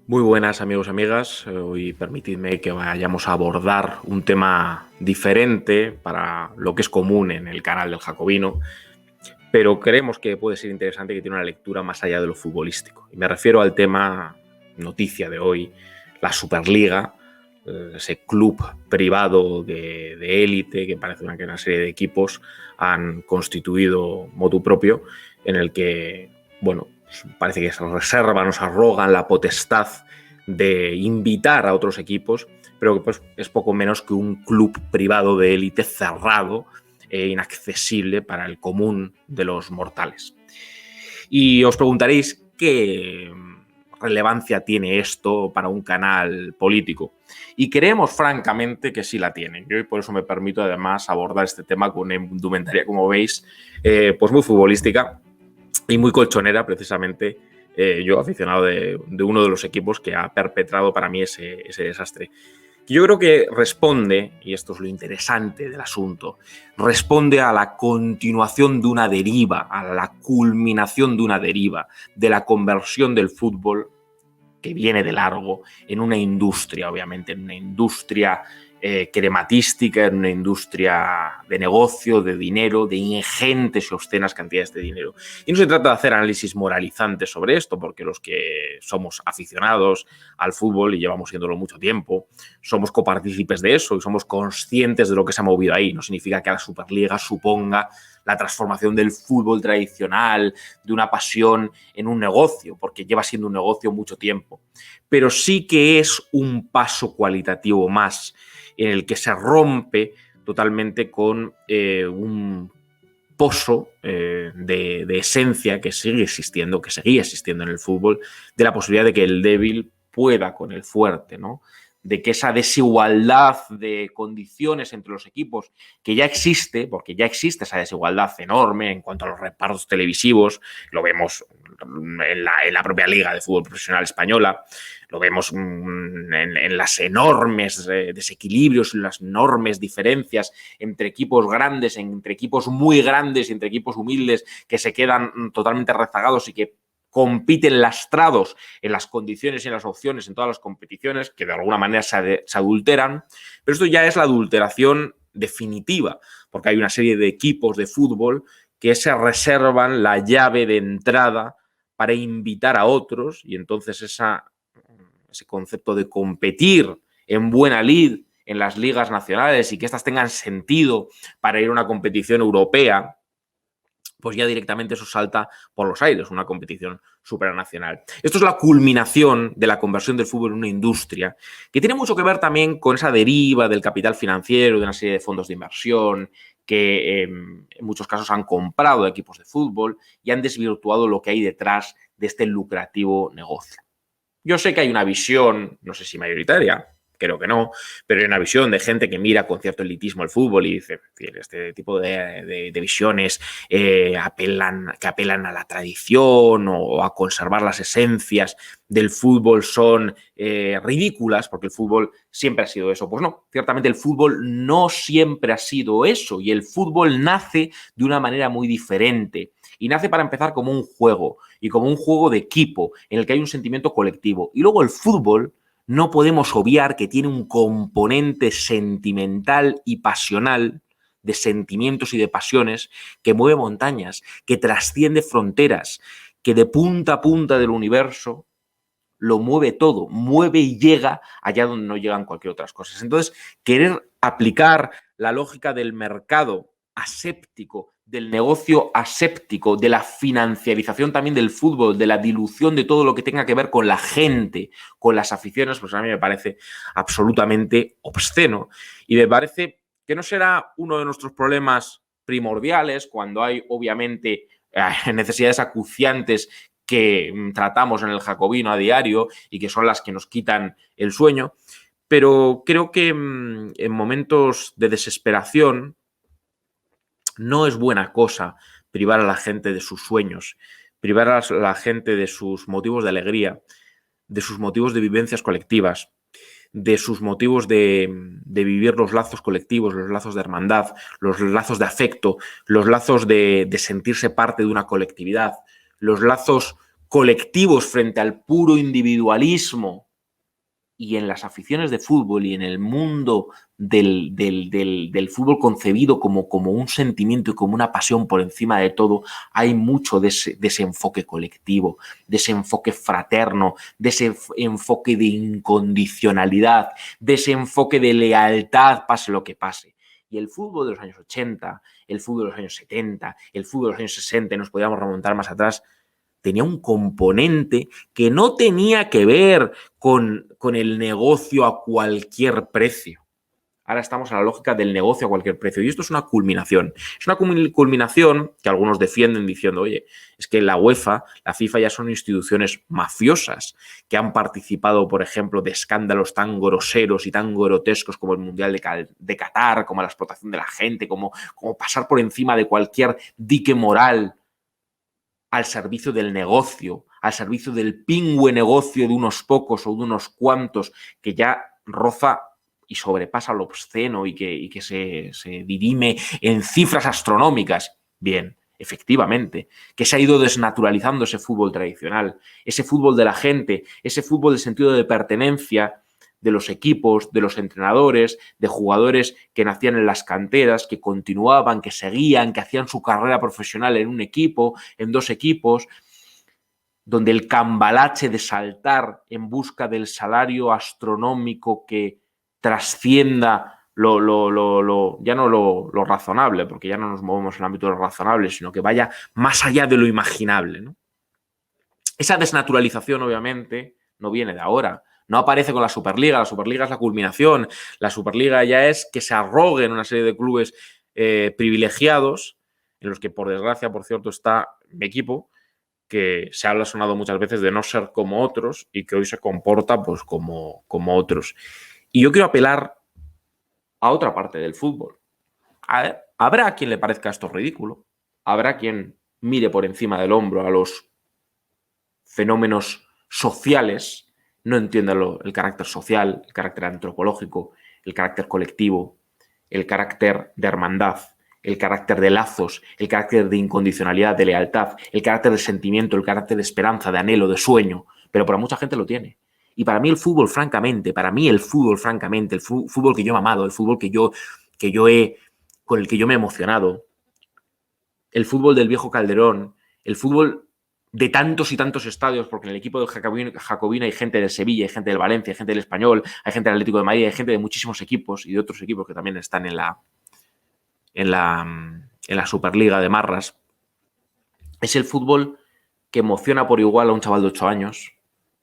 Muy buenas amigos y amigas, hoy permitidme que vayamos a abordar un tema diferente para lo que es común en el canal del Jacobino, pero creemos que puede ser interesante, que tiene una lectura más allá de lo futbolístico. Y me refiero al tema noticia de hoy, la Superliga, ese club privado de élite que parece una serie de equipos han constituido motu propio, en el que, bueno, parece que se reservan, nos arrogan la potestad de invitar a otros equipos, pero que pues, es poco menos que un club privado de élite cerrado e inaccesible para el común de los mortales. Y os preguntaréis qué relevancia tiene esto para un canal político. Y creemos francamente que sí la tiene. Yo por eso me permito además abordar este tema con una indumentaria, como veis, pues muy futbolística y muy colchonera, precisamente. Yo aficionado de uno de los equipos que ha perpetrado para mí ese desastre. Yo creo que responde, y esto es lo interesante del asunto, responde a la continuación de una deriva, a la culminación de una deriva, de la conversión del fútbol, que viene de largo, en una industria, obviamente, en una industria crematística, en una industria de negocio, de dinero, de ingentes y obscenas cantidades de dinero. Y no se trata de hacer análisis moralizantes sobre esto, porque los que somos aficionados al fútbol y llevamos siéndolo mucho tiempo, somos copartícipes de eso y somos conscientes de lo que se ha movido ahí. No significa que la Superliga suponga la transformación del fútbol tradicional, de una pasión en un negocio, porque lleva siendo un negocio mucho tiempo. Pero sí que es un paso cualitativo más en el que se rompe totalmente con un pozo de esencia que sigue existiendo, que seguía existiendo en el fútbol, de la posibilidad de que el débil pueda con el fuerte, ¿no? De que esa desigualdad de condiciones entre los equipos, que ya existe, porque ya existe esa desigualdad enorme en cuanto a los repartos televisivos, lo vemos en la propia Liga de Fútbol Profesional Española, lo vemos en las enormes desequilibrios, en las enormes diferencias entre equipos grandes, entre equipos muy grandes y entre equipos humildes que se quedan totalmente rezagados y que compiten lastrados en las condiciones y en las opciones en todas las competiciones, que de alguna manera se adulteran, pero esto ya es la adulteración definitiva, porque hay una serie de equipos de fútbol que se reservan la llave de entrada para invitar a otros, y entonces ese concepto de competir en buena lid en las ligas nacionales y que éstas tengan sentido para ir a una competición europea, pues ya directamente eso salta por los aires, una competición supranacional. Esto es la culminación de la conversión del fútbol en una industria, que tiene mucho que ver también con esa deriva del capital financiero, de una serie de fondos de inversión que en muchos casos han comprado equipos de fútbol y han desvirtuado lo que hay detrás de este lucrativo negocio. Yo sé que hay una visión, no sé si mayoritaria, creo que no, pero hay una visión de gente que mira con cierto elitismo el fútbol y dice, este tipo de visiones que apelan a la tradición o a conservar las esencias del fútbol son ridículas, porque el fútbol siempre ha sido eso. Pues no, ciertamente el fútbol no siempre ha sido eso, y el fútbol nace de una manera muy diferente. Y nace, para empezar, como un juego, y como un juego de equipo, en el que hay un sentimiento colectivo. Y luego el fútbol, no podemos obviar que tiene un componente sentimental y pasional, de sentimientos y de pasiones, que mueve montañas, que trasciende fronteras, que de punta a punta del universo lo mueve todo, mueve y llega allá donde no llegan cualquier otras cosas. Entonces, querer aplicar la lógica del mercado aséptico, del negocio aséptico, de la financiarización también del fútbol, de la dilución de todo lo que tenga que ver con la gente, con las aficiones, pues a mí me parece absolutamente obsceno. Y me parece que no será uno de nuestros problemas primordiales cuando hay, obviamente, necesidades acuciantes que tratamos en el Jacobino a diario y que son las que nos quitan el sueño, pero creo que en momentos de desesperación no es buena cosa privar a la gente de sus sueños, privar a la gente de sus motivos de alegría, de sus motivos de vivencias colectivas, de sus motivos de vivir los lazos colectivos, los lazos de hermandad, los lazos de afecto, los lazos de sentirse parte de una colectividad, los lazos colectivos frente al puro individualismo, y en las aficiones de fútbol y en el mundo del fútbol concebido como un sentimiento y como una pasión por encima de todo, hay mucho de ese enfoque colectivo, de ese enfoque fraterno, de ese enfoque de incondicionalidad, de ese enfoque de lealtad, pase lo que pase. Y el fútbol de los años 80, el fútbol de los años 70, el fútbol de los años 60, nos podíamos remontar más atrás, tenía un componente que no tenía que ver con el negocio a cualquier precio. Ahora estamos en la lógica del negocio a cualquier precio. Y esto es una culminación. Es una culminación que algunos defienden diciendo, oye, es que la UEFA, la FIFA ya son instituciones mafiosas que han participado, por ejemplo, de escándalos tan groseros y tan grotescos como el Mundial de Qatar, como la explotación de la gente, como pasar por encima de cualquier dique moral al servicio del negocio, al servicio del pingüe negocio de unos pocos o de unos cuantos que ya roza y sobrepasa lo obsceno y que se dirime en cifras astronómicas. Bien, efectivamente, que se ha ido desnaturalizando ese fútbol tradicional, ese fútbol de la gente, ese fútbol de sentido de pertenencia de los equipos, de los entrenadores, de jugadores que nacían en las canteras, que continuaban, que seguían, que hacían su carrera profesional en un equipo, en dos equipos, donde el cambalache de saltar en busca del salario astronómico que trascienda ya no lo razonable, porque ya no nos movemos en el ámbito de lo razonable, sino que vaya más allá de lo imaginable, ¿no? Esa desnaturalización, obviamente, no viene de ahora. No aparece con la Superliga es la culminación. La Superliga ya es que se arroguen una serie de clubes privilegiados, en los que, por desgracia, por cierto, está mi equipo, que se ha sonado muchas veces de no ser como otros y que hoy se comporta pues como otros. Y yo quiero apelar a otra parte del fútbol. A ver, habrá quien le parezca esto ridículo, habrá quien mire por encima del hombro a los fenómenos sociales, no entienda el carácter social, el carácter antropológico, el carácter colectivo, el carácter de hermandad, el carácter de lazos, el carácter de incondicionalidad, de lealtad, el carácter de sentimiento, el carácter de esperanza, de anhelo, de sueño, pero para mucha gente lo tiene. Y para mí el fútbol, francamente, el fútbol que yo he amado, el fútbol con el que yo me he emocionado, el fútbol del viejo Calderón, el fútbol de tantos y tantos estadios, porque en el equipo del Jacobino hay gente del Sevilla, hay gente del Valencia, hay gente del Español, hay gente del Atlético de Madrid, hay gente de muchísimos equipos y de otros equipos que también están en la Superliga de Marras. Es el fútbol que emociona por igual a un chaval de 8 años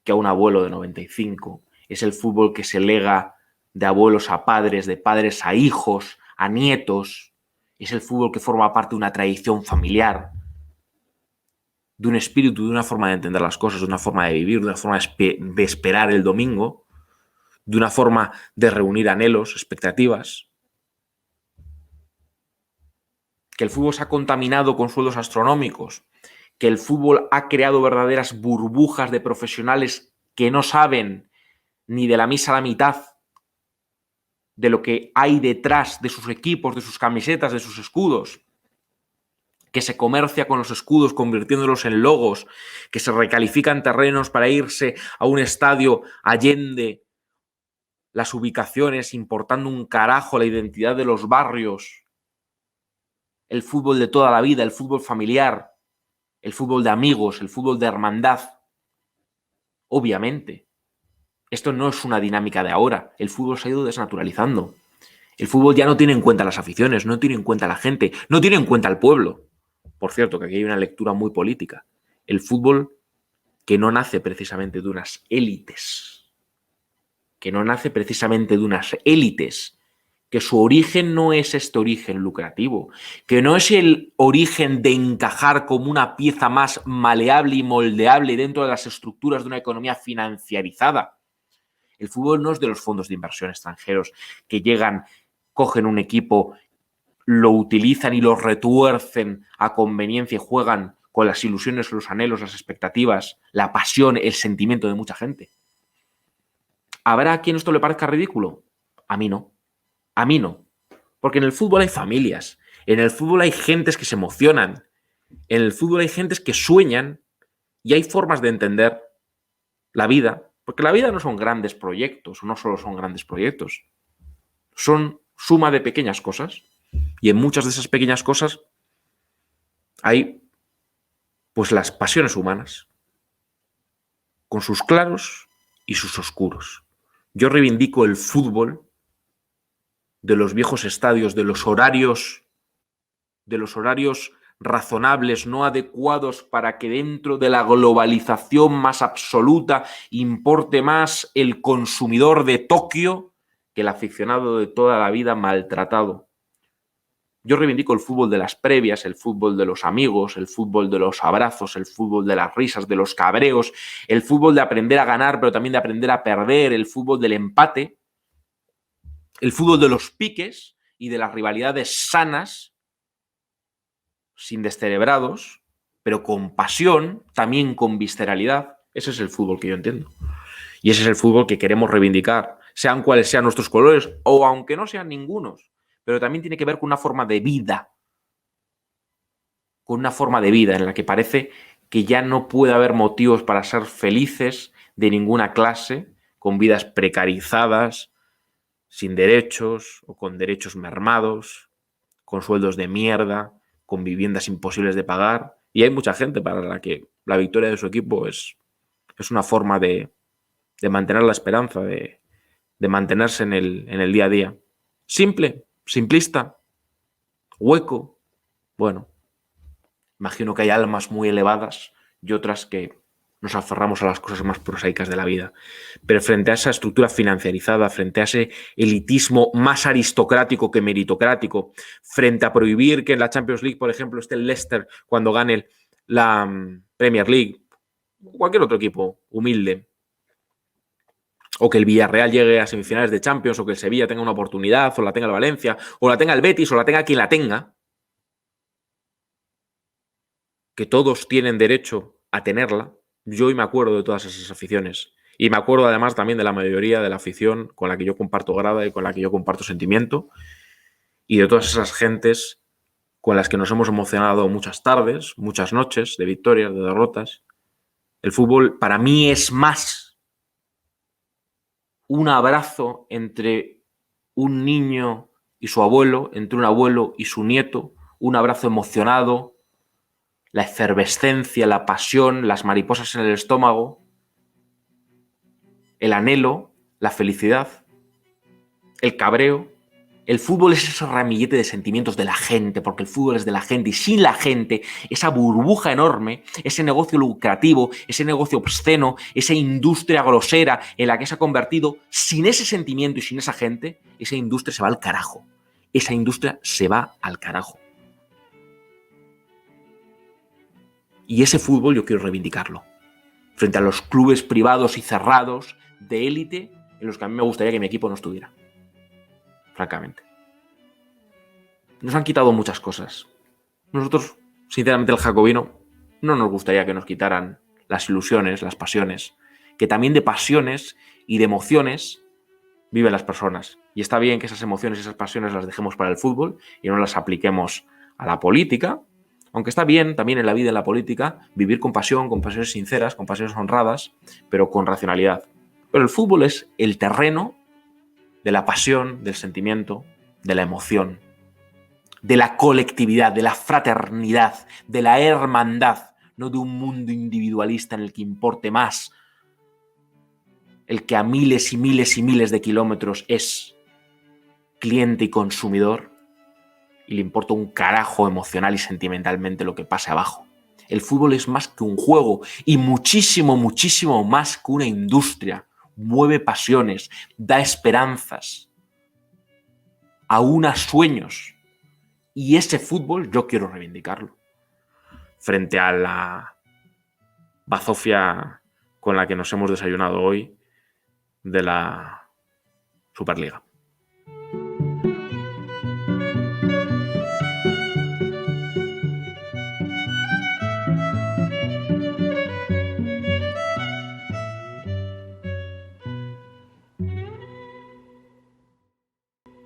que a un abuelo de 95. Es el fútbol que se lega de abuelos a padres, de padres a hijos, a nietos. Es el fútbol que forma parte de una tradición familiar, de un espíritu, de una forma de entender las cosas, de una forma de vivir, de una forma de esperar el domingo, de una forma de reunir anhelos, expectativas. Que el fútbol se ha contaminado con sueldos astronómicos, que el fútbol ha creado verdaderas burbujas de profesionales que no saben ni de la misa a la mitad de lo que hay detrás de sus equipos, de sus camisetas, de sus escudos, que se comercia con los escudos convirtiéndolos en logos, que se recalifican terrenos para irse a un estadio allende las ubicaciones, importando un carajo la identidad de los barrios, el fútbol de toda la vida, el fútbol familiar, el fútbol de amigos, el fútbol de hermandad. Obviamente, esto no es una dinámica de ahora, el fútbol se ha ido desnaturalizando. El fútbol ya no tiene en cuenta las aficiones, no tiene en cuenta la gente, no tiene en cuenta el pueblo. Por cierto, que aquí hay una lectura muy política. El fútbol que no nace precisamente de unas élites, que su origen no es este origen lucrativo, que no es el origen de encajar como una pieza más maleable y moldeable dentro de las estructuras de una economía financiarizada. El fútbol no es de los fondos de inversión extranjeros que llegan, cogen un equipo, lo utilizan y lo retuercen a conveniencia y juegan con las ilusiones, los anhelos, las expectativas, la pasión, el sentimiento de mucha gente. ¿Habrá a quien esto le parezca ridículo? A mí no. A mí no. Porque en el fútbol hay familias, en el fútbol hay gentes que se emocionan, en el fútbol hay gentes que sueñan Y hay formas de entender la vida, porque la vida no son grandes proyectos, no solo son grandes proyectos, son suma de pequeñas cosas. Y en muchas de esas pequeñas cosas hay pues las pasiones humanas, con sus claros y sus oscuros. Yo reivindico el fútbol de los viejos estadios, de los horarios razonables, no adecuados para que dentro de la globalización más absoluta importe más el consumidor de Tokio que el aficionado de toda la vida maltratado. Yo reivindico el fútbol de las previas, el fútbol de los amigos, el fútbol de los abrazos, el fútbol de las risas, de los cabreos, el fútbol de aprender a ganar, pero también de aprender a perder, el fútbol del empate, el fútbol de los piques y de las rivalidades sanas, sin descerebrados, pero con pasión, también con visceralidad. Ese es el fútbol que yo entiendo. Y ese es el fútbol que queremos reivindicar, sean cuales sean nuestros colores o aunque no sean ningunos. Pero también tiene que ver con una forma de vida. Con una forma de vida en la que parece que ya no puede haber motivos para ser felices de ninguna clase, con vidas precarizadas, sin derechos o con derechos mermados, con sueldos de mierda, con viviendas imposibles de pagar. Y hay mucha gente para la que la victoria de su equipo es una forma de mantener la esperanza, de mantenerse en el día a día. Simple, simplista, hueco. Bueno, imagino que hay almas muy elevadas y otras que nos aferramos a las cosas más prosaicas de la vida. Pero frente a esa estructura financiarizada, frente a ese elitismo más aristocrático que meritocrático, frente a prohibir que en la Champions League, por ejemplo, esté el Leicester cuando gane la Premier League, cualquier otro equipo humilde, o que el Villarreal llegue a semifinales de Champions, o que el Sevilla tenga una oportunidad, o la tenga el Valencia, o la tenga el Betis, o la tenga quien la tenga, que todos tienen derecho a tenerla. Yo hoy me acuerdo de todas esas aficiones. Y me acuerdo además también de la mayoría de la afición con la que yo comparto grada y con la que yo comparto sentimiento. Y de todas esas gentes con las que nos hemos emocionado muchas tardes, muchas noches, de victorias, de derrotas. El fútbol para mí es más un abrazo entre un niño y su abuelo, entre un abuelo y su nieto, un abrazo emocionado, la efervescencia, la pasión, las mariposas en el estómago, el anhelo, la felicidad, el cabreo. El fútbol es ese ramillete de sentimientos de la gente, porque el fútbol es de la gente, y sin la gente, esa burbuja enorme, ese negocio lucrativo, ese negocio obsceno, esa industria grosera en la que se ha convertido, sin ese sentimiento y sin esa gente, esa industria se va al carajo. Esa industria se va al carajo. Y ese fútbol yo quiero reivindicarlo. Frente a los clubes privados y cerrados de élite en los que a mí me gustaría que mi equipo no estuviera. Francamente. Nos han quitado muchas cosas. Nosotros, sinceramente, el jacobino, no nos gustaría que nos quitaran las ilusiones, las pasiones, que también de pasiones y de emociones viven las personas. Y está bien que esas emociones y esas pasiones las dejemos para el fútbol y no las apliquemos a la política, aunque está bien también en la vida y en la política vivir con pasión, con pasiones sinceras, con pasiones honradas, pero con racionalidad. Pero el fútbol es el terreno de la pasión, del sentimiento, de la emoción, de la colectividad, de la fraternidad, de la hermandad, no de un mundo individualista en el que importe más el que a miles y miles y miles de kilómetros es cliente y consumidor y le importa un carajo emocional y sentimentalmente lo que pase abajo. El fútbol es más que un juego y muchísimo, muchísimo más que una industria. Mueve pasiones, da esperanzas, aúna sueños. Y ese fútbol yo quiero reivindicarlo. Frente a la bazofia con la que nos hemos desayunado hoy de la Superliga.